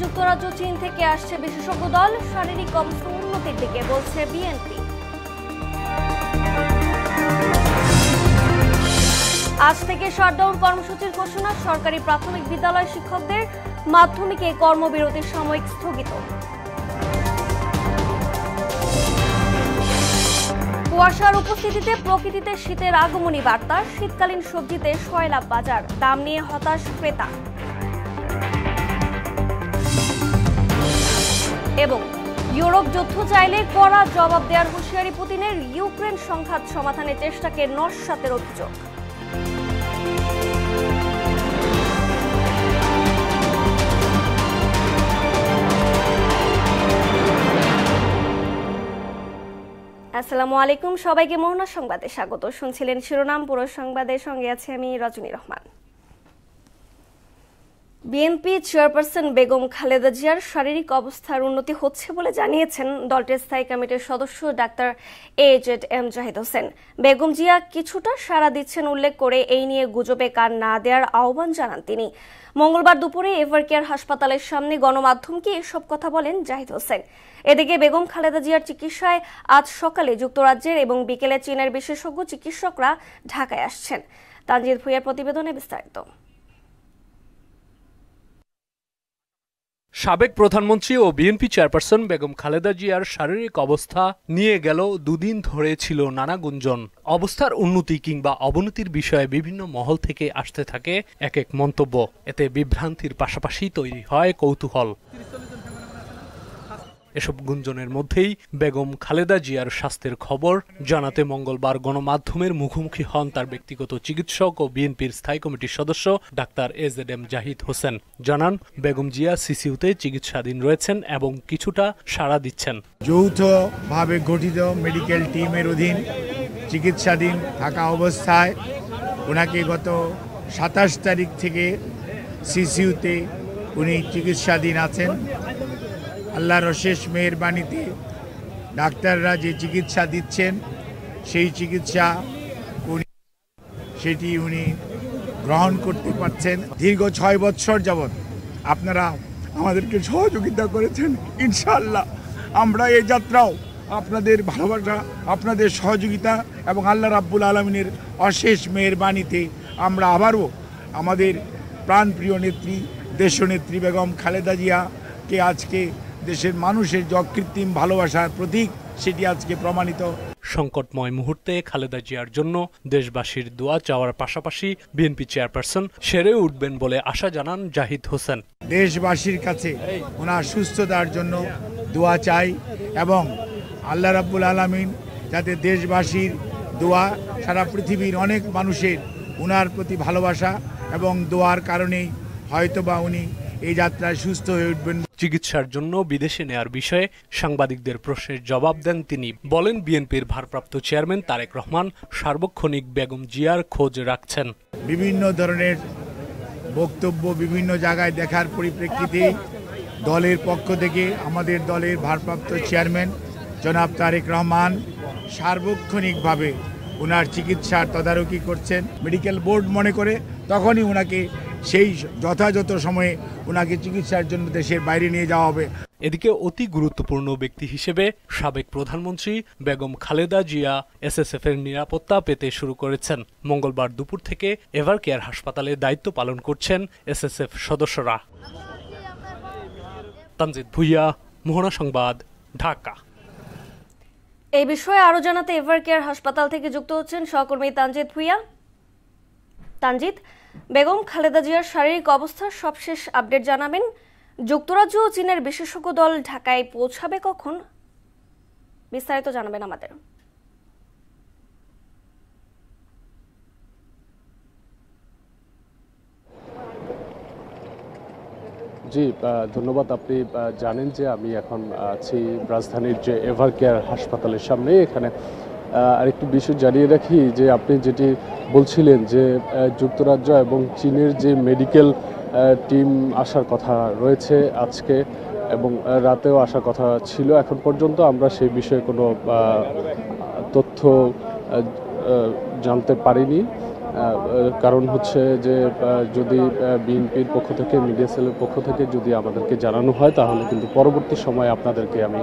যুক্তরাজ্য চীন থেকে আসছে বিশেষজ্ঞ দল, শারীরিক অবস্থা উন্নতির দিকে বলছে বিএনপি। আজ থেকে শাটডাউন কর্মসূচির ঘোষণা, সরকারি প্রাথমিক বিদ্যালয় শিক্ষকদের, মাধ্যমিকে কর্মবিরতির সাময়িক স্থগিত। কুয়াশার উপস্থিতিতে প্রকৃতিতে শীতের আগমনী বার্তা, শীতকালীন সবজিতে সয়লাভ বাজার, দাম নিয়ে হতাশ ক্রেতা। এবং ইউরোপ যুদ্ধ চাইলে কড়া জবাব দেওয়ার হুঁশিয়ারি পুতিনের, ইউক্রেন সংঘাত সমাধানের চেষ্টাকে নস্যাতের অভিযোগ। আসসালামু আলাইকুম, সবাইকে মোহনা সংবাদে স্বাগত। শুনছিলেন শিরোনাম, পুরো সংবাদের সঙ্গে আছে আমি রজনী রহমান। বিএনপি চেয়ারপারসন বেগম খালেদা জিয়ার শারীরিক অবস্থার উন্নতি হচ্ছে বলে জানিয়েছেন দলটির স্থায়ী কমিটির সদস্য ডাক্তার AZM জাহিদ হোসেন। বেগম জিয়া কিছুটা সাড়া দিচ্ছেন উল্লেখ করে এই নিয়ে গুজবে কান না দেওয়ার আহ্বান জানান তিনি। মঙ্গলবার দুপুরে এভারকেয়ার হাসপাতালের সামনে গণমাধ্যমকে এসব কথা বলেন জাহিদ হোসেন। এদিকে বেগম খালেদা জিয়ার চিকিৎসায় আজ সকালে যুক্তরাজ্যের এবং বিকেলে চীনের বিশেষজ্ঞ চিকিৎসকরা ঢাকায় আসছেন। তানজিদ ভুঁইয়ার প্রতিবেদনে বিস্তারিত। সাবেক প্রধানমন্ত্রী ও বিএনপি চেয়ারপারসন বেগম খালেদা জিয়ার শারীরিক অবস্থা নিয়ে গেল দুদিন ধরে ছিল নানা গুঞ্জন। অবস্থার উন্নতি কিংবা অবনতির বিষয়ে বিভিন্ন মহল থেকে আসতে থাকে এক এক মন্তব্য। এতে বিভ্রান্তির পাশাপাশি তৈরি হয় কৌতূহল। এসব গুঞ্জনের মধ্যেই বেগম খালেদা জিয়ার স্বাস্থ্যের খবর জানাতে মঙ্গলবার গণমাধ্যমের মুখোমুখি হন তার ব্যক্তিগত চিকিৎসক ও বিএনপির স্থায়ী কমিটির সদস্য ডাক্তার AZM জাহিদ হোসেন। জানান, বেগম জিয়া সিসিউতে চিকিৎসাধীন রয়েছেন এবং কিছুটা সাড়া দিচ্ছেন। যৌথভাবে গঠিত মেডিকেল টিমের অধীন চিকিৎসাধীন থাকা অবস্থায় ওনাকে গত 27 তারিখ থেকে সিসিউতে উনি চিকিৎসাধীন আছেন। আল্লাহর অশেষ মেহেরবানিতে ডাক্তাররা যে চিকিৎসা দিচ্ছেন সেই চিকিৎসা সেটি উনি গ্রহণ করতে পারছেন। দীর্ঘ 6 বৎসর যাবৎ আপনারা আমাদেরকে সহযোগিতা করেছেন। ইনশাআল্লাহ আমরা এই যাত্রাও আপনাদের ভালোবাসা, আপনাদের সহযোগিতা এবং আল্লাহ রাব্বুল আলামিনের অশেষ মেহেরবানিতে আমরা আবারও আমাদের প্রাণপ্রিয় নেত্রী, দেশনেত্রী বেগম খালেদা জিয়াকে আজকে দেশের মানুষের যে অকৃত্রিম ভালোবাসার প্রতীক সেটি আজকে প্রমাণিত। সংকটময় মুহূর্তে খালেদা জিয়ার জন্য দেশবাসীর দোয়া চাওয়ার পাশাপাশি বিএনপি চেয়ারপারসন সেরে উঠবেন বলে আশা জানান জাহিদ হোসেন। দেশবাসীর কাছে ওনার সুস্থতার জন্য দোয়া চাই এবং আল্লাহ রাব্বুল আলামিন যাতে দেশবাসীর দোয়া, সারা পৃথিবীর অনেক মানুষের ওনার প্রতি ভালোবাসা এবং দোয়ার কারণেই হয়তোবা উনি এই যাত্রায় সুস্থ হয়ে উঠবেন। চিকিৎসার জন্য বিদেশে নেয়ার বিষয়ে সাংবাদিকদের প্রশ্নের জবাব দেন তিনি। বলেন, বিএনপির ভারপ্রাপ্ত চেয়ারম্যান তারেক রহমান সার্বক্ষণিক বেগম জিয়ার খোঁজ রাখছেন। বিভিন্ন ধরনের বক্তব্য বিভিন্ন জায়গায় দেখার পরিপ্রেক্ষিতে দলের পক্ষ থেকে আমাদের দলের ভারপ্রাপ্ত চেয়ারম্যান জনাব তারেক রহমান সার্বক্ষণিকভাবে ওনার চিকিৎসার তদারকি করছেন। মেডিকেল বোর্ড মনে করে তখনই ওনাকে সেই যথাযথ সময়ে ওনাকে চিকিৎসার জন্য দেশের বাইরে নিয়ে যাওয়া হবে। এদিকে অতি গুরুত্বপূর্ণ ব্যক্তি হিসেবে সাবেক প্রধানমন্ত্রী বেগম খালেদা জিয়া SSF এর নিরাপত্তা পেতে শুরু করেছেন। মঙ্গলবার দুপুর থেকে এভারকেয়ার হাসপাতালে দায়িত্ব পালন করছেন SSF সদস্যরা। তানজিদ ভুঁইয়া, মোহনা সংবাদ, ঢাকা। এই বিষয়ে আরো জানাতে এভারকেয়ার হাসপাতাল থেকে যুক্ত হচ্ছেন সহকর্মী তানজিদ ভুঁইয়া। তানজিদ, বেগম খালেদা জিয়ার শারীরিক অবস্থার সবশেষ আপডেট জানাবেন। যুক্তরাজ্য ও চীনের বিশেষজ্ঞ দল ঢাকায় পৌঁছাবে কখন, বিস্তারিত জানাবেন আমাদের। জি ধন্যবাদ। আপনি জানেন যে আমি এখন আছি রাজধানীর যে এভারকেয়ার হাসপাতালের সামনে। এখানে আরেকটু বিষয় জানিয়ে রাখি যে আপনি যেটি বলছিলেন যে যুক্তরাজ্য এবং চীনের যে মেডিকেল টিম আসার কথা রয়েছে আজকে এবং রাতেও আসার কথা ছিল, এখন পর্যন্ত আমরা সেই বিষয়ে কোনো তথ্য জানতে পারিনি। কারণ হচ্ছে যে যদি বিএনপির পক্ষ থেকে, মিডিয়া সেলের পক্ষ থেকে যদি আমাদেরকে জানানো হয়, তাহলে কিন্তু পরবর্তী সময়ে আপনাদেরকে আমি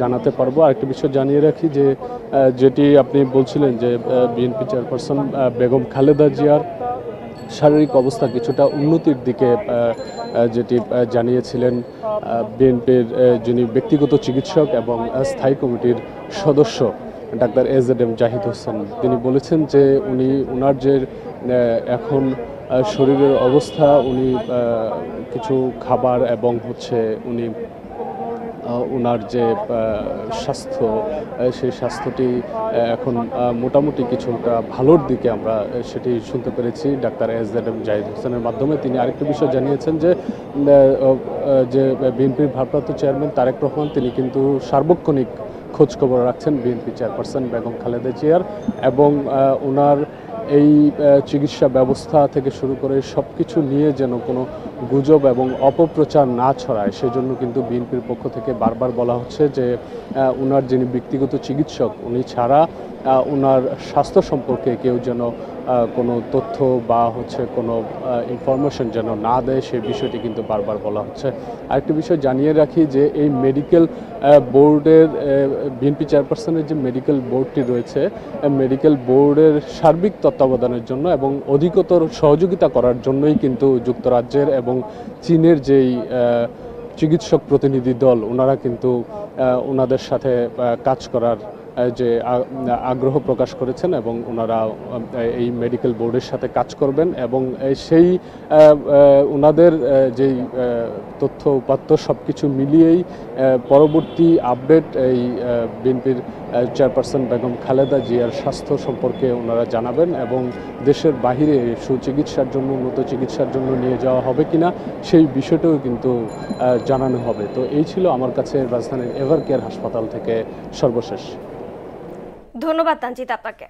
জানাতে পারবো। আরেকটি বিষয় জানিয়ে রাখি যে যেটি আপনি বলছিলেন যে বিএনপি চেয়ারপারসন বেগম খালেদা জিয়ার শারীরিক অবস্থা কিছুটা উন্নতির দিকে যেটি জানিয়েছিলেন বিএনপির যিনি ব্যক্তিগত চিকিৎসক এবং স্থায়ী কমিটির সদস্য ডাক্তার এজেডএম জাহিদ হোসেন, তিনি বলেছেন যে ওনার যে এখন শরীরের অবস্থা, উনি কিছু খাবার এবং হচ্ছে ওনার যে স্বাস্থ্য, সেই স্বাস্থ্যটি এখন মোটামুটি কিছুটা ভালোর দিকে আমরা সেটি শুনতে পেরেছি ডাক্তার এজেডএম জাহিদ হোসেনের মাধ্যমে। তিনি আরেকটি বিষয় জানিয়েছেন যে বিএনপির ভারপ্রাপ্ত চেয়ারম্যান তারেক রহমান, তিনি কিন্তু সার্বক্ষণিক খোঁজখবর রাখছেন বিএনপি চেয়ারপারসন বেগম খালেদা জিয়ার, এবং ওনার এই চিকিৎসা ব্যবস্থা থেকে শুরু করে সব কিছু নিয়ে যেন কোনো গুজব এবং অপপ্রচার না ছড়ায়, সেজন্য কিন্তু বিএনপির পক্ষ থেকে বারবার বলা হচ্ছে যে ওনার যিনি ব্যক্তিগত চিকিৎসক, উনি ছাড়া ওনার স্বাস্থ্য সম্পর্কে কেউ যেন কোনো তথ্য বা হচ্ছে কোনো ইনফরমেশন যেন না দেয়, সেই বিষয়টি কিন্তু বারবার বলা হচ্ছে। আরেকটি বিষয় জানিয়ে রাখি যে এই মেডিকেল বোর্ডের, বিএনপি চেয়ারপারসনের যে মেডিকেল বোর্ডটি রয়েছে, মেডিকেল বোর্ডের সার্বিক তত্ত্বাবধানের জন্য এবং অধিকতর সহযোগিতা করার জন্যই কিন্তু যুক্তরাজ্যের এবং চীনের যেই চিকিৎসক প্রতিনিধি দল, ওনারা কিন্তু ওনাদের সাথে কাজ করার যে আগ্রহ প্রকাশ করেছেন এবং ওনারা এই মেডিকেল বোর্ডের সাথে কাজ করবেন, এবং সেই ওনাদের যেই তথ্য উপাত্ত সব কিছু মিলিয়েই পরবর্তী আপডেট এই বিএনপির চেয়ারপারসন বেগম খালেদা জিয়ার স্বাস্থ্য সম্পর্কে ওনারা জানাবেন, এবং দেশের বাহিরে সুচিকিৎসার জন্য, উন্নত চিকিৎসার জন্য নিয়ে যাওয়া হবে কিনা সেই বিষয়টাও কিন্তু জানানো হবে। তো এই ছিল আমার কাছে রাজধানীর এভার কেয়ার হাসপাতাল থেকে সর্বশেষ। ধন্যবাদ তানজিদ আপনাকে।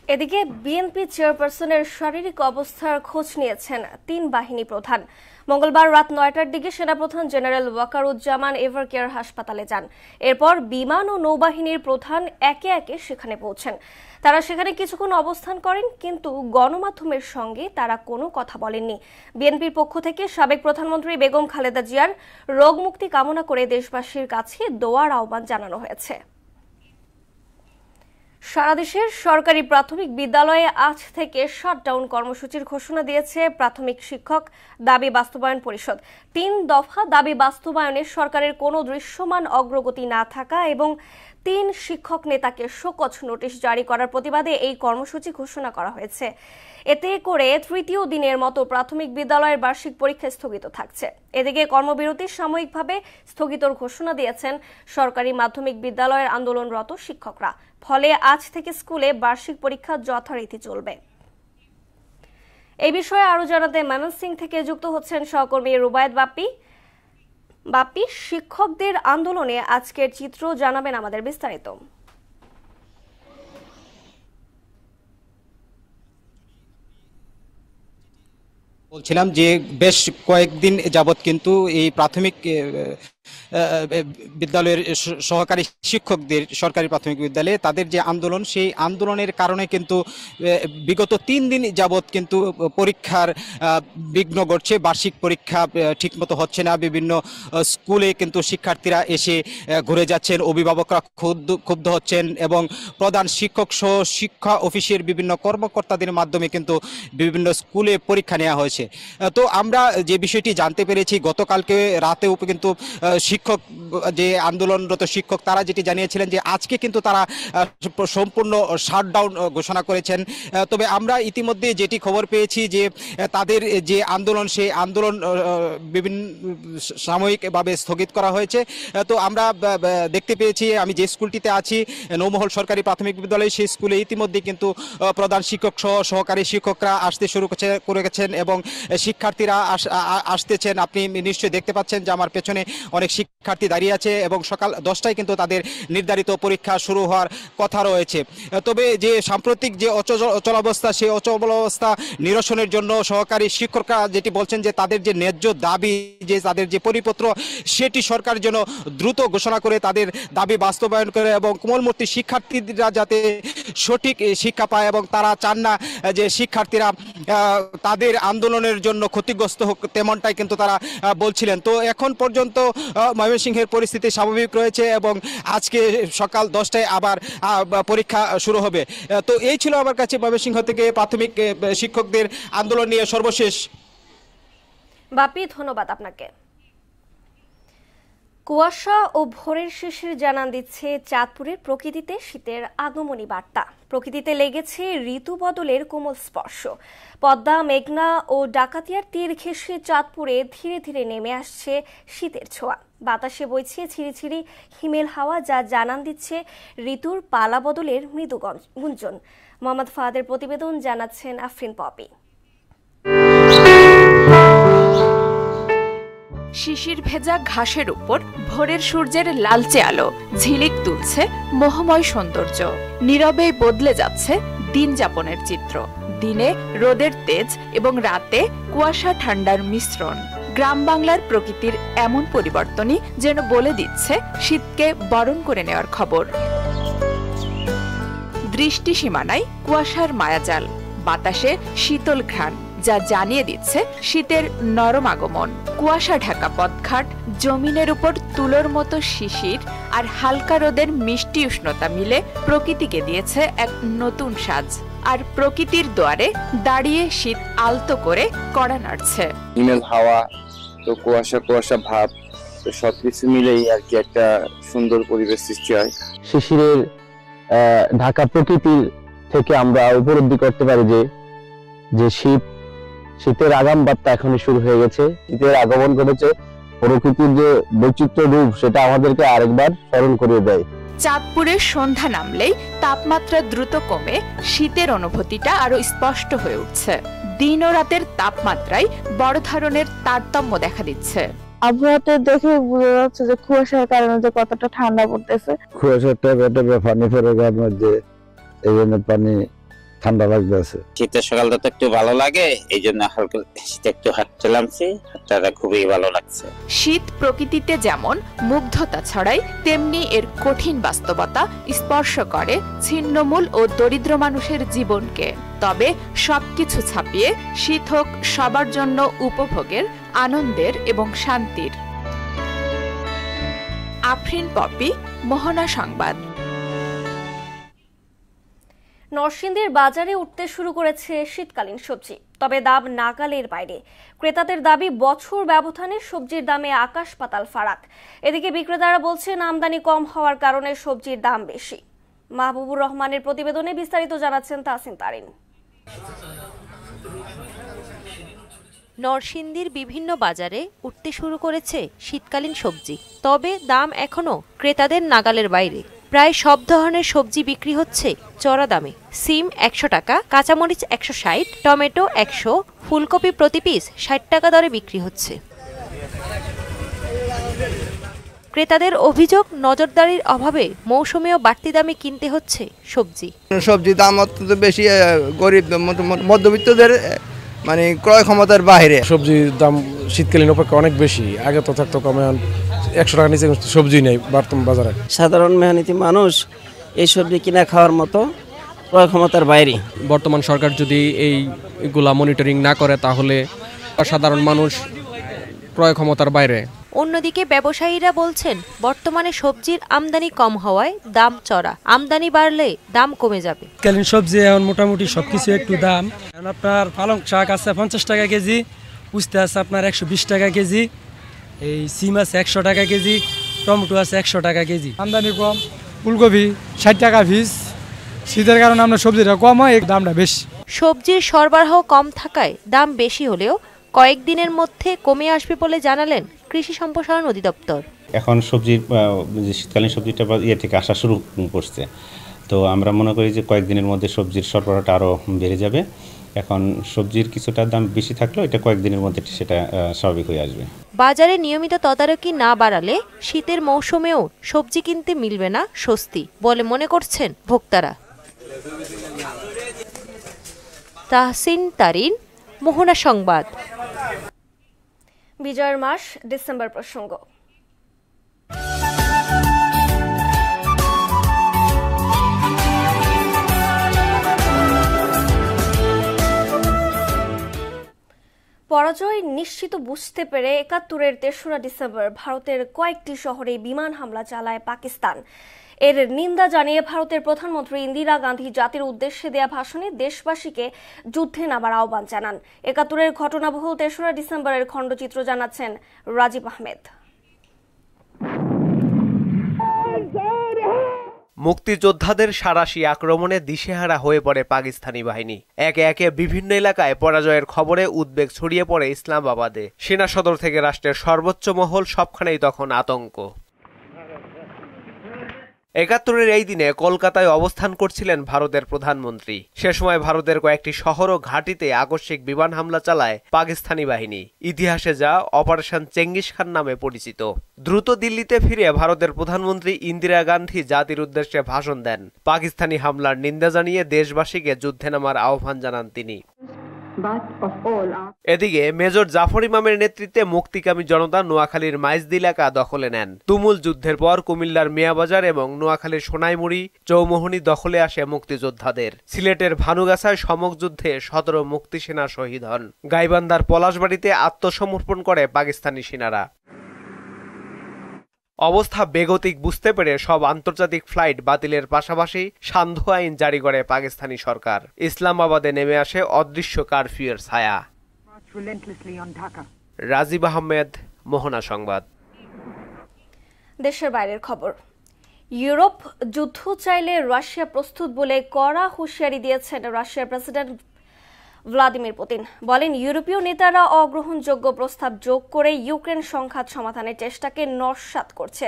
এদিকে বিএনপি চেয়ারপারসনের শারীরিক অবস্থার খোঁজ নিয়েছেন 3 বাহিনী প্রধান। মঙ্গলবার রাত 9টার দিকে সেনাপ্রধান জেনারেল ওয়াকারুজ্জামান এভার কেয়ার হাসপাতালে যান। এরপর বিমান ও নৌবাহিনীর প্রধান একে একে সেখানে পৌঁছেন। তারা সেখানে কিছুক্ষণ অবস্থান করেন, কিন্তু গণমাধ্যমের সঙ্গে তারা কোনো কথা বলেননি। বিএনপির পক্ষ থেকে সাবেক প্রধানমন্ত্রী বেগম খালেদা জিয়ার রোগমুক্তি কামনা করে দেশবাসীর কাছে দোয়ার আহ্বান জানানো হয়েছে। সারা দেশের সরকারি প্রাথমিক বিদ্যালয়ে আজ থেকে শাটডাউন কর্মসূচির ঘোষণা দিয়েছে প্রাথমিক শিক্ষক দাবি বাস্তবায়ন পরিষদ। 3 দফা দাবি বাস্তবায়নে সরকারের কোনো দৃশ্যমান অগ্রগতি না থাকা এবং 3 শিক্ষক নেতাকে শোকজ নোটিশ জারি করার প্রতিবাদে এই কর্মসূচি ঘোষণা করা হয়েছে। এতে করে তৃতীয় দিনের মতো প্রাথমিক বিদ্যালয়ের বার্ষিক পরীক্ষা স্থগিত থাকছে। এদিকে কর্মবিরতি সাময়িকভাবে স্থগিতর ঘোষণা দিয়েছেন সরকারি মাধ্যমিক বিদ্যালয়ের আন্দোলনরত শিক্ষকরা। ফলে আজ থেকে স্কুলে বার্ষিক পরীক্ষা যথারীতি চলবে। এই বিষয়ে আরো জানাতে ময়মনসিংহ থেকে যুক্ত হচ্ছেন সহকর্মী রুবায়েত বাপ্পি। শিক্ষকদের আন্দোলনে আজকের চিত্র জানাবেন আমাদের বিস্তারিত। বলছিলাম যে বেশ কয়েকদিন যাবৎ কিন্তু এই প্রাথমিক বিদ্যালয়ের সহকারী শিক্ষকদের, সরকারি প্রাথমিক বিদ্যালয়ে তাদের যে আন্দোলন, সেই আন্দোলনের কারণে কিন্তু বিগত 3 দিন যাবৎ কিন্তু পরীক্ষার বিঘ্ন ঘটছে। বার্ষিক পরীক্ষা ঠিকমতো হচ্ছে না। বিভিন্ন স্কুলে কিন্তু শিক্ষার্থীরা এসে ঘুরে যাচ্ছেন, অভিভাবকরা ক্ষুব্ধ হচ্ছেন এবং প্রধান শিক্ষক সহ শিক্ষা অফিসের বিভিন্ন কর্মকর্তাদের মাধ্যমে কিন্তু বিভিন্ন স্কুলে পরীক্ষা নেওয়া হয়েছে। তো আমরা যে বিষয়টি জানতে পেরেছি, গতকালকে রাতেও কিন্তু শিক্ষক, যে আন্দোলনরত শিক্ষক, তারা যেটি জানিয়েছিলেন যে আজকে কিন্তু তারা সম্পূর্ণ শাটডাউন ঘোষণা করেছেন। তবে আমরা ইতিমধ্যে যেটি খবর পেয়েছি যে তাদের যে আন্দোলন, সেই আন্দোলন বিভিন্ন সাময়িকভাবে স্থগিত করা হয়েছে। তো আমরা দেখতে পেয়েছি, আমি যে স্কুলটিতে আছি, নৌমহল সরকারি প্রাথমিক বিদ্যালয়, সেই স্কুলে ইতিমধ্যে কিন্তু প্রধান শিক্ষক সহ সহকারী শিক্ষকরা আসতে শুরু করে গেছেন এবং শিক্ষার্থীরা আসতেছেন। আপনি নিশ্চয়ই দেখতে পাচ্ছেন যে আমার পেছনে অনেক অনেক শিক্ষার্থী দাঁড়িয়ে আছে এবং সকাল 10টায় কিন্তু তাদের নির্ধারিত পরীক্ষা শুরু হওয়ার কথা রয়েছে। তবে যে সাম্প্রতিক যে অচলাবস্থা, সেই অচলাবস্থা নিরসনের জন্য সহকারী শিক্ষকরা যেটি বলছেন যে তাদের যে ন্যায্য দাবি, যে তাদের যে পরিপত্র, সেটি সরকার যেন দ্রুত ঘোষণা করে তাদের দাবি বাস্তবায়ন করে এবং কোমলমূর্তি শিক্ষার্থীরা যাতে সঠিক শিক্ষা পায় এবং তারা চান না যে শিক্ষার্থীরা তাদের আন্দোলনের জন্য ক্ষতিগ্রস্ত হোক, তেমনটাই কিন্তু তারা বলছিলেন। তো এখন পর্যন্ত ময়মনসিংহের পরিস্থিতি স্বাভাবিক রয়েছে এবং আজকে সকাল 10টায় আবার পরীক্ষা শুরু হবে। তো এই ছিল আমার কাছে ময়মনসিংহ থেকে প্রাথমিক শিক্ষকদের আন্দোলন নিয়ে সর্বশেষ। বাপি, ধন্যবাদ আপনাকে। কুয়াশা ও ভোরের শিশির জানান দিচ্ছে চাঁদপুরের প্রকৃতিতে শীতের আগমনী বার্তা। প্রকৃতিতে লেগেছে ঋতু বদলের কোমল স্পর্শ। পদ্মা, মেঘনা ও ডাকাতিয়ার তীর ঘেঁষে চাঁদপুরে ধীরে ধীরে নেমে আসছে শীতের ছোঁয়া। বাতাসে বইছে ছিঁড়িছিঁড়ি হিমেল হাওয়া, যা জানান দিচ্ছে ঋতুর পালা বদলের মৃদু গুঞ্জন। মোহাম্মদ ফাহাদের প্রতিবেদন, জানাচ্ছেন আফরিন পপি। শিশির ভেজা ঘাসের উপর ভোরের সূর্যের লালচে আলো ঝিলিক তুলছে মোহময় সৌন্দর্য। নীরবেই বদলে যাচ্ছে দিন যাপনের চিত্র। দিনে রোদের তেজ এবং রাতে কুয়াশা ঠান্ডার মিশ্রণ। গ্রাম বাংলার প্রকৃতির এমন পরিবর্তনই যেন বলে দিচ্ছে শীতকে বরণ করে নেওয়ার খবর। দৃষ্টি সীমানায় কুয়াশার মায়াজাল, বাতাসে শীতল ঘ্রাণ, যা জানিয়ে দিচ্ছে শীতের নরম আগমন। কুয়াশা ঢাকা পথঘাট, জমিনের উপর তুলোর মতো শিশির আর হালকা রোদের মিষ্টি উষ্ণতা মিলে প্রকৃতিকে দিয়েছে এক নতুন সাজ। আর প্রকৃতির দুয়ারে দাঁড়িয়ে শীত আলতো করে কড়া নাড়ছে। হিমেল হাওয়া, তো কুয়াশা কুয়াশা ভাব, তো সবকিছু মিলেই আর কি একটা সুন্দর পরিবেশ সৃষ্টি হয়। শিশিরের ঢাকা প্রকৃতির থেকে আমরা উপলব্ধি করতে পারি যে শীতের আগাম বার্তা এখনই শুরু হয়ে গেছে। শীতের আগমন ঘটেছে। প্রকৃতির যে বৈচিত্র্য রূপ, সেটা আমাদেরকে আরেকবার স্মরণ করিয়ে দেয়। চাঁদপুরের সন্ধ্যা নামলেই তাপমাত্রা দ্রুত কমে শীতের অনুভূতিটা আরো স্পষ্ট হয়ে উঠছে। দিন ও রাতের তাপমাত্রায় বড় ধরনের তারতম্য দেখা দিচ্ছে। আবহাওয়াটা দেখে বোঝা যাচ্ছে যে কুয়াশার কারণে যে কতটা ঠান্ডা পড়তেছে। কুয়াশাটা পানি পড়ে গার মধ্যে, এই জন্য পানি ঠান্ডা লাগতেছে। শীতের সকালটা তো একটু ভালো লাগে, এই জন্য হালকা শীতে একটু হাঁটতে নামছি, হাঁটাটা খুবই ভালো লাগছে। শীত প্রকৃতিতে যেমন মুগ্ধতা ছড়ায়, তেমনি এর কঠিন বাস্তবতা স্পর্শ করে ছিন্নমূল ও দরিদ্র মানুষের জীবনকে। তবে সবকিছু ছাপিয়ে শীত হোক সবার জন্য উপভোগের, আনন্দের এবং শান্তির। আফরিন পপি, মোহনা সংবাদ। নরসিংদীর বাজারে উঠতে শুরু করেছে শীতকালীন সবজি, তবে দাম নাগালের বাইরে। ক্রেতাদের দাবি, বছর ব্যবধানে সবজির দামে আকাশ পাতাল ফারাক। এদিকে বিক্রেতারা বলছেন আমদানি কম হওয়ার কারণে সবজির দাম বেশি। মাহবুবুর রহমানের প্রতিবেদনে বিস্তারিত জানাচ্ছেন তাসিন তারিন। নরসিংদীর বিভিন্ন বাজারে উঠতে শুরু করেছে শীতকালীন সবজি, তবে দাম এখনো ক্রেতাদের নাগালের বাইরে। প্রায় সব ধরনের সবজি বিক্রি হচ্ছে চড়া দামে। সিম 100 টাকা, কাঁচামরিচ 160, টমেটো 100, ফুলকপি প্রতি পিস 60 টাকা দরে বিক্রি হচ্ছে। ক্রেতাদের অভিযোগ, নজরদারির অভাবে মৌসুমী ও বাড়তি দামে কিনতে হচ্ছে সবজি। সবজির দাম অত্যন্ত বেশি, গরিব মধ্যবিত্তদের মানে ক্রয় ক্ষমতার বাইরে। সবজির দাম শীতকালীন অপেক্ষা অনেক বেশি। আগে তো থাকতো কমে, 100 টাকা নিচে সবজি নেই বর্তমান বাজারে। সাধারণ মেহনতি মানুষ এই সবজি কিনা খাওয়ার মতো ক্রয় ক্ষমতার বাইরে। বর্তমান সরকার যদি এইগুলা মনিটরিং না করে, তাহলে সাধারণ মানুষ ক্রয় ক্ষমতার বাইরে। অন্যদিকে ব্যবসায়ীরা বলছেন, বর্তমানে সবজির আমদানি কম হওয়ায় দাম চড়া। আমদানি বাড়লে দাম কমে যাবে। শীতকালীন সবজি এখন মোটামুটি সবকিছু একটু দাম। আপনার পালং শাক আছে 50 টাকা কেজি, উস্তে আছে আপনার 120 টাকা কেজি, এই সিম আছে 100 টাকা কেজি, টমেটো আছে 100 টাকা কেজি। আমদানি কম, ফুলকপি 60 টাকা পিস। শীতের কারণে আমরা সবজিটা কম হয়, দামটা বেশি। সবজির সরবরাহ কম থাকায় দাম বেশি হলেও কয়েকদিনের মধ্যে কমে আসবে বলে জানালেন কৃষি সম্প্রসারণ অধিদপ্তর। এখন সবজির শীতকালীন সবজিটা ইয়ে থেকে আসা শুরু করছে, তো আমরা মনে করি যে কয়েকদিনের মধ্যে সবজির সরবরাহটা আরও বেড়ে যাবে এখন সবজির কিছুটা দাম বেশি থাকলেও এটা কয়েকদিনের মধ্যে সেটা স্বাভাবিক হয়ে আসবে। বাজারে নিয়মিত তদারকি না বাড়ালে শীতের মৌসুমেও সবজি কিনতে মিলবে না স্বস্তি বলে মনে করছেন ভোক্তারা। তাহসিন তারিন, মোহনা সংবাদ। বিজয়ের মাস ডিসেম্বর প্রসঙ্গ। পরাজয় নিশ্চিত বুঝতে পেরে ৭১-এর ৩রা ডিসেম্বর ভারতের কয়েকটি শহরে বিমান হামলা চালায় পাকিস্তান। এর নিন্দা জানিয়ে ভারতের প্রধানমন্ত্রী ইন্দিরা গান্ধী জাতির উদ্দেশ্যে দেয়া ভাষণে দেশবাসীকে যুদ্ধে নামার আহ্বান জানান। ৭১-এর ঘটনাবহুল ৩রা ডিসেম্বরের খণ্ডচিত্র জানাচ্ছেন রাজীব আহমেদ। মুক্তিযোদ্ধাদের সাঁড়াশি আক্রমণে দিশেহারা হয়ে পড়ে পাকিস্তানি বাহিনী। একে একে বিভিন্ন এলাকায় পরাজয়ের খবরে উদ্বেগ ছড়িয়ে পড়ে ইসলামাবাদে। সেনা সদর থেকে রাষ্ট্রের সর্বোচ্চ মহল সবখানেই তখন আতঙ্ক। ৭১-এর এই দিনে কলকাতায় অবস্থান করছিলেন ভারতের প্রধানমন্ত্রী। সে সময় ভারতের কয়েকটি শহর ও ঘাঁটিতে আকস্মিক বিমান হামলা চালায় পাকিস্তানি বাহিনী, ইতিহাসে যা অপারেশন চেঙ্গিস খান নামে পরিচিত। দ্রুত দিল্লিতে ফিরে ভারতের প্রধানমন্ত্রী ইন্দিরা গান্ধী জাতির উদ্দেশ্যে ভাষণ দেন। পাকিস্তানি হামলার নিন্দা জানিয়ে দেশবাসীকে যুদ্ধে নামার আহ্বান জানান তিনি। এদিকে মেজর জাফর ইমামের নেতৃত্বে মুক্তিকামী জনতা নোয়াখালীর মাইজদি এলাকা দখলে নেন। তুমুল যুদ্ধের পর কুমিল্লার মিয়াবাজার এবং নোয়াখালীর সোনাইমুড়ি চৌমোহনী দখলে আসে মুক্তিযোদ্ধাদের। সিলেটের ভানুগাছায় সমক যুদ্ধে ১৭ মুক্তি সেনা শহীদ হন। গাইবান্ধার পলাশবাড়িতে আত্মসমর্পণ করে পাকিস্তানি সেনারা। অবস্থা বেগতিক বুঝতে পেরে সব আন্তর্জাতিক ফ্লাইট বাতিলের পাশাপাশি সান্ধ্য আইন জারি করে পাকিস্তানি সরকার। ইসলামাবাদে নেমে আসে অদৃশ্য কারফিউর ছায়া। রাজীব আহমেদ, মোহনা সংবাদ। দেশের বাইরের খবর। ইউরোপ যুদ্ধ চাইলে রাশিয়া প্রস্তুত বলে কড়া হুঁশিয়ারি দিয়েছেন রাশিয়ার প্রেসিডেন্ট ভ্লাদিমির পুতিন। বলেন, ইউরোপীয় নেতারা অগ্রহণযোগ্য প্রস্তাব যোগ করে ইউক্রেন সংঘাত সমাধানের চেষ্টাকে নস্যাৎ করছে।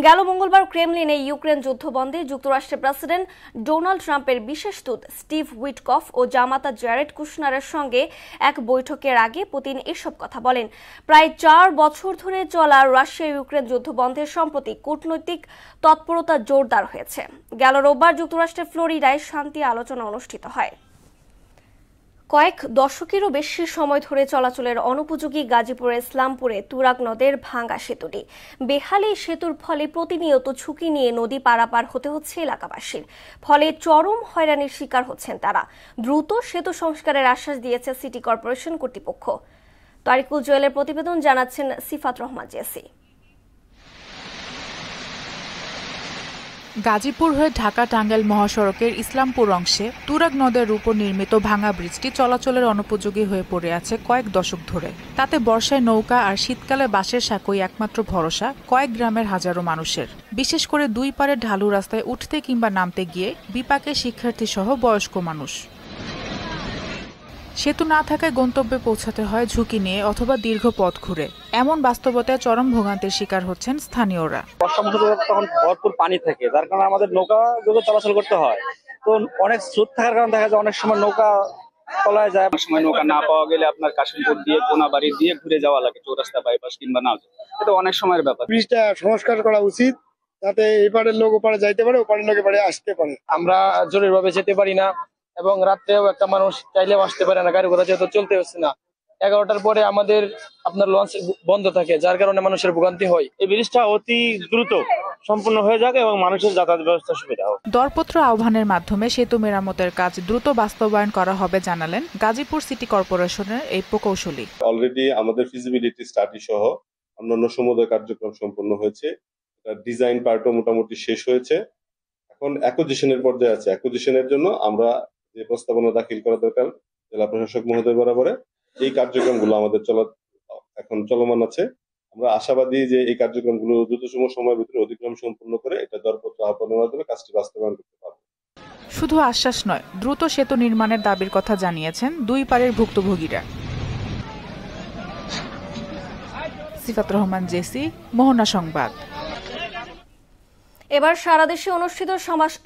গেল মঙ্গলবার ক্রেমলিনে ইউক্রেন যুদ্ধ বন্ধে যুক্তরাষ্ট্রের প্রেসিডেন্ট ডোনাল্ড ট্রাম্পের বিশেষ দূত স্টিভ উইটকফ ও জামাতা জ্যারেড কুশনারের সঙ্গে এক বৈঠকের আগে পুতিন এসব কথা বলেন। প্রায় ৪ বছর ধরে চলা রাশিয়া ইউক্রেন যুদ্ধ বন্ধের সম্প্রতি কূটনৈতিক তৎপরতা জোরদার হয়েছে। গেল রোববার যুক্তরাষ্ট্রের ফ্লোরিডায় শান্তি আলোচনা অনুষ্ঠিত হয়। কয়েক দশকেরও বেশি সময় ধরে চলাচলের অনুপযোগী গাজীপুরের ইসলামপুরে তুরাগ নদের ভাঙ্গা সেতুটি বেহালি সেতুর ফলে প্রতিনিয়ত ঝুঁকি নিয়ে নদী পারাপার হতে হচ্ছে এলাকাবাসীর। ফলে চরম হয়রানির শিকার হচ্ছেন তারা। দ্রুত সেতু সংস্কারের আশ্বাস দিয়েছে সিটি কর্পোরেশন কর্তৃপক্ষ। তারিকুল জুয়েলের প্রতিবেদন জানাচ্ছেন সিফাত রহমান জেসি। গাজীপুর হয়ে ঢাকা টাঙ্গাইল মহাসড়কের ইসলামপুর অংশে তুরাগ নদের উপর নির্মিত ভাঙা ব্রিজটি চলাচলের অনুপযোগী হয়ে পড়ে আছে কয়েক দশক ধরে। তাতে বর্ষায় নৌকা আর শীতকালে বাঁশের সাঁকোই একমাত্র ভরসা কয়েক গ্রামের হাজারো মানুষের। বিশেষ করে দুই পারে ঢালু রাস্তায় উঠতে কিংবা নামতে গিয়ে বিপাকে শিক্ষার্থী সহ বয়স্ক মানুষ। সেতু না থাকায় গন্তব্যে পৌঁছাতে হয় ঝুঁকি নিয়ে অথবা দীর্ঘ পথ ঘুরে। এমন বাস্তবতায় চরম ভোগান্তির শিকার হচ্ছেন স্থানীয়রা। বর্ষা মৌসুমে তখন ভরপুর পানি থাকে, যার কারণে আমাদের নৌকা যোগে চলাচল করতে হয়। তো অনেক স্রোত থাকার কারণে দেখা যায় অনেক সময় নৌকা তলায় যায়। অনেক সময় নৌকা না পাওয়া গেলে আপনার কাশিমপুর দিয়ে কোনাবাড়ি দিয়ে ঘুরে যাওয়া লাগে, চৌরাস্তা বাইপাস কিংবা না। এটা অনেক সময়ের ব্যাপার। ব্রিজটা সংস্কার করা উচিত, যাতে এপারের লোক ওপারে যাইতে পারে, ওপারের লোক এপারে আসতে পারে। আমরা জরুরিভাবে যেতে পারি না এবং রাত্রেও একটা মানুষ চাইলেও আসতে পারে না, গাড়ি ঘোড়া যেহেতু চলতে হচ্ছে না। 11টার পরে আমাদের আপনার লঞ্চ বন্ধ থাকে, যার কারণে মানুষের ভোগান্তি হয়। এই ব্রিজটা অতি দ্রুত সম্পূর্ণ হয়ে যাবে এবং মানুষের যাতায়াত ব্যবস্থা সুবিধা হবে। দরপত্র আহ্বানের মাধ্যমে সেতু মেরামতের কাজ দ্রুত বাস্তবায়ন করা হবে জানালেন গাজীপুর সিটি কর্পোরেশনের এই প্রকৌশলী। অলরেডি আমাদের ফিজিবিলিটি স্টাডি সহ অন্যান্য সমুদয় কার্যক্রম সম্পন্ন হয়েছে। ডিজাইন পার্টও মোটামুটি শেষ হয়েছে। এখন অ্যাকুইজিশনের পর্যায়ে আছে। অ্যাকুইজিশনের জন্য আমরা যে প্রস্তাবনা দাখিল করা দরকার জেলা প্রশাসক মহোদয় বরাবরে, এই কার্যক্রমগুলো আমাদের এখন চলমান আছে। আমরা আশাবাদী যে এই কার্যক্রমগুলো দ্রুততম সময়ের ভিতরে অতিক্রম সম্পূর্ণ করে এটা দরপত্র আহ্বানের মাধ্যমে কাজটি বাস্তবায়ন করতে পারবে। শুধু আশ্বাস নয়, দ্রুত সেতু নির্মাণের দাবির কথা জানিয়েছেন দুই পারের ভুক্তভোগীরা। সিফাত রহমান জেসি, মোহনা সংবাদ। এবার সারা দেশে অনুষ্ঠিত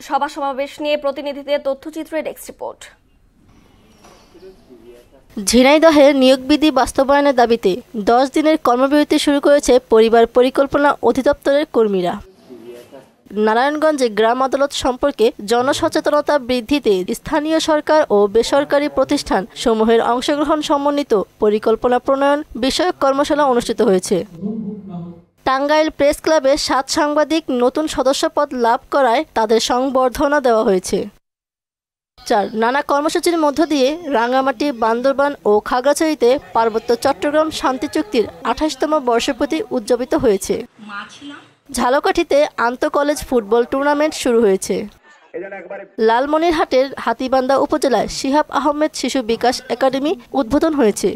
সভা সমাবেশ নিয়ে প্রতিনিধিদের তথ্যচিত্রের ডেস্ক রিপোর্ট। ঝিনাইদহে নিয়োগ বিধি বাস্তবায়নের দাবিতে 10 দিনের কর্মবিরতি শুরু করেছে পরিবার পরিকল্পনা অধিদপ্তরের কর্মীরা। নারায়ণগঞ্জে গ্রাম আদালত সম্পর্কে জনসচেতনতা বৃদ্ধিতে স্থানীয় সরকার ও বেসরকারি প্রতিষ্ঠান সমূহের অংশগ্রহণ সমন্বিত পরিকল্পনা প্রণয়ন বিষয়ক কর্মশালা অনুষ্ঠিত হয়েছে। টাঙ্গাইল প্রেস ক্লাবে 7 সাংবাদিক নতুন সদস্যপদ লাভ করায় তাদের সংবর্ধনা দেওয়া হয়েছে। 4 নানা কর্মসূচির মধ্য দিয়ে রাঙ্গামাটি, বান্দরবান ও খাগড়াছড়িতে পার্বত্য চট্টগ্রাম শান্তি চুক্তির 28তম বর্ষপূর্তি উদযাপিত হয়েছে। ঝালকাঠিতে আন্তঃকলেজ ফুটবল টুর্নামেন্ট শুরু হয়েছে। লালমনিরহাটের হাতীবান্ধা উপজেলায় শিহাব আহমেদ শিশু বিকাশ একাডেমি উদ্বোধন হয়েছে।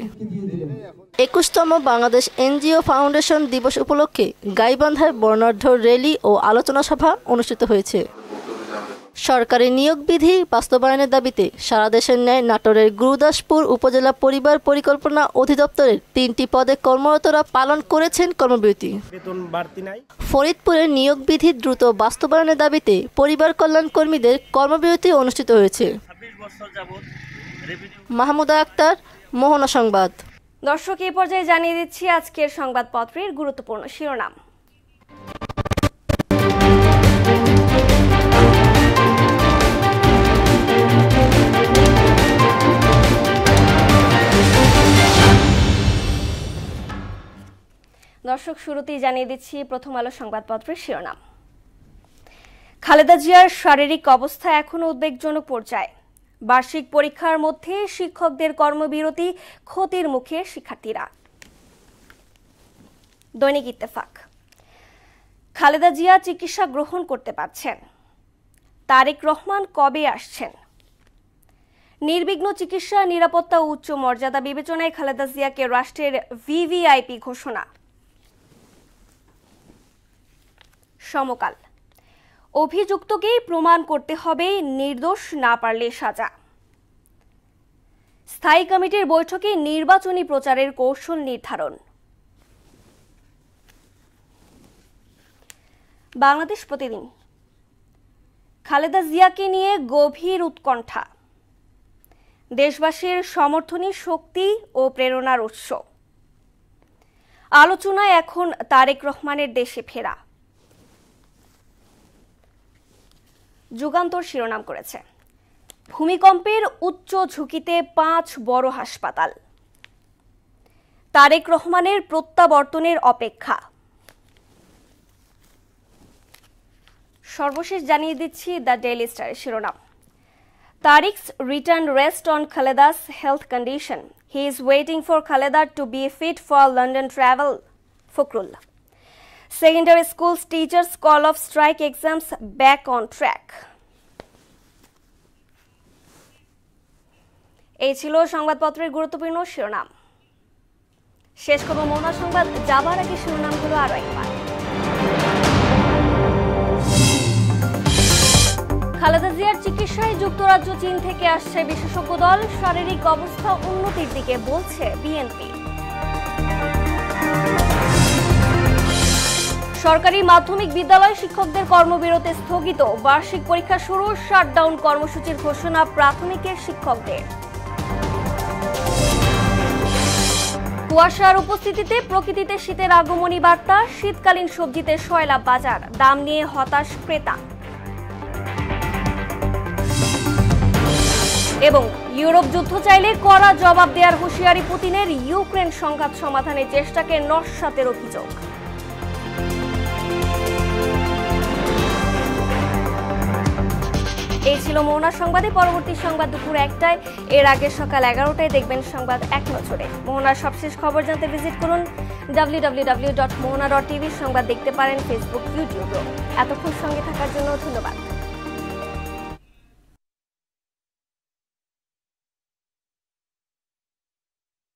21তম বাংলাদেশ এনজিও ফাউন্ডেশন দিবস উপলক্ষে গাইবান্ধায় বর্ণাঢ্য র্যালি ও আলোচনা সভা অনুষ্ঠিত হয়েছে। সরকারি নিয়োগ বিধি বাস্তবায়নের দাবিতে সারা দেশের ন্যায় নাটোরের গুরুদাসপুর উপজেলা পরিবার পরিকল্পনা অধিদপ্তরের 3টি পদে কর্মরতরা পালন করেছেন কর্মবিরতি। ফরিদপুরের নিয়োগ বিধি দ্রুত বাস্তবায়নের দাবিতে পরিবার কল্যাণ কর্মীদের কর্মবিরতি অনুষ্ঠিত হয়েছে। মাহমুদা আক্তার, মোহনা সংবাদ। দর্শক, এই পর্যায়ে জানিয়ে দিচ্ছি আজকের সংবাদপত্রের গুরুত্বপূর্ণ শিরোনাম। দর্শক, শুরুতেই জানিয়ে দিচ্ছি প্রথম আলো সংবাদপত্রের শিরোনাম। খালেদা জিয়ার শারীরিক অবস্থা এখনো উদ্বেগজনক পর্যায়ে। বার্ষিক পরীক্ষার মধ্যে শিক্ষকদের কর্মবিরতি, ক্ষতির মুখে শিক্ষার্থীরা। দৈনিক ইত্তেফাক। খালেদা জিয়া চিকিৎসা গ্রহণ করতে পারছেন, তারেক রহমান কবে আসছেন? নির্বিঘ্ন চিকিৎসা, নিরাপত্তা ও উচ্চ মর্যাদা বিবেচনায় খালেদা জিয়াকে রাষ্ট্রের ভিভিআইপি ঘোষণা। সমকাল। অভিযুক্তকেই প্রমাণ করতে হবে, নির্দোষ না পারলে সাজা। স্থায়ী কমিটির বৈঠকে নির্বাচনী প্রচারের কৌশল নির্ধারণ। বাংলাদেশ প্রতিদিন। খালেদা জিয়াকে নিয়ে গভীর উৎকণ্ঠা, দেশবাসীর সমর্থনই শক্তি ও প্রেরণার উৎস। আলোচনায় এখন তারেক রহমানের দেশে ফেরা। যুগান্তর শিরোনাম করেছে, ভূমিকম্পের উচ্চ ঝুঁকিতে 5 বড় হাসপাতাল, তারেক রহমানের প্রত্যাবর্তনের অপেক্ষা। সর্বশেষ জানিয়ে দিচ্ছি দ্য ডেইলি স্টারের শিরোনাম, Tariq's return rests on Khaleda's health condition. He is waiting for Khaleda to be fit for London travel. Fukrul. Secondary schools teachers call off strike exams back on track. এই ছিল সংবাদপত্রের গুরুত্বপূর্ণ শিরোনাম। শেষ করব মোহনা সংবাদ, যাবার আগে শিরোনামগুলো আরো একবার। খালেদা জিয়ার চিকিৎসায় যুক্তরাজ্য, চীন থেকে আসছে বিশেষজ্ঞ দল, শারীরিক অবস্থা উন্নতির দিকে বলছে বিএনপি। সরকারি মাধ্যমিক বিদ্যালয় শিক্ষকদের কর্মবিরতি স্থগিত, বার্ষিক পরীক্ষা শুরু, শাটডাউন কর্মসূচির ঘোষণা প্রাথমিকের শিক্ষকদের। কুয়াশার উপস্থিতিতে প্রকৃতিতে শীতের আগমনী বার্তা, শীতকালীন সবজিতে সয়লাব বাজার, দাম নিয়ে হতাশ ক্রেতা। এবং ইউরোপ যুদ্ধ চাইলে কড়া জবাব দেওয়ার হুঁশিয়ারি পুতিনের, ইউক্রেন সংঘাত সমাধানের চেষ্টাকে নস্যাতের অভিযোগ। এই ছিল মোহনা সংবাদে। পরবর্তী সংবাদ দুপুর 1টায়, এর আগে সকাল 11টায় দেখবেন সংবাদ এক নজরে। মোহনার সবশেষ খবর জানতে ভিজিট করুন www.mohana.tv। সংবাদ দেখতে পারেন ফেসবুক, ইউটিউবেও। এতক্ষণ সঙ্গে থাকার জন্য ধন্যবাদ।